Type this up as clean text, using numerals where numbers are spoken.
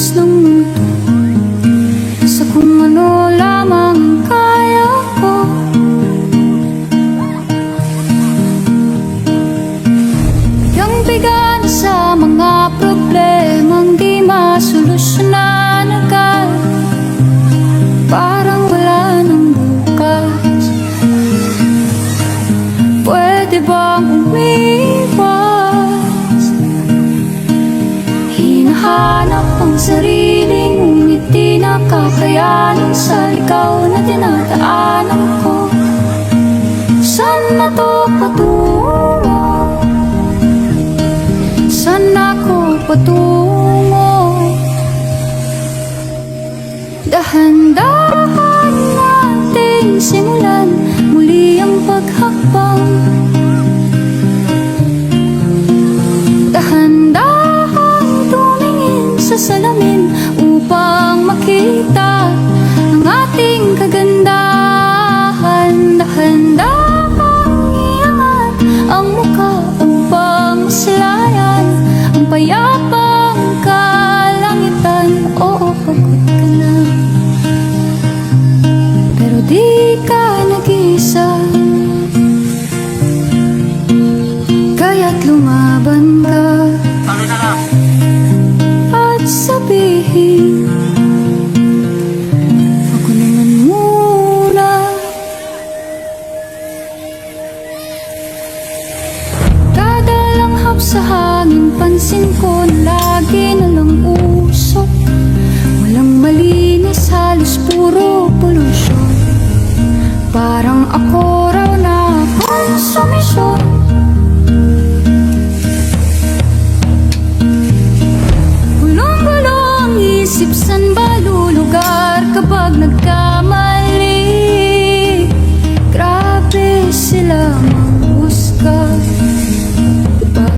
kilos ng mundo sa kung ano lamang kaya ko. Bigang-bigan sa mga problemang di masolusyonan agad, parang wala nang bukas. Pwede bang umiwas? Hinahanap ang sariling ngiti na kakayanin sa ligaw na dinadaanan ko. Saan na to patungo? Saan ako patungo? Dahan-dahan nating simulan muli ang paghakbang. Dahan-dahan tumingin sa salamin upang makita ang ating kagandahan. Dahan-dahan iangat ang mukha upang maslayan ang payapang kalangitan. Oo, pagod ka na, pero di ka nag-isa, kaya't lumaban ka at sabihin, ako naman muna. Kada langhap sa hangin, pansin ko na lagi na lang usok. Walang malinis, halos puro pollution. Parang ako raw na konsumisyon. Gulong-gulo ang isip, san ba lulugar kapag nagka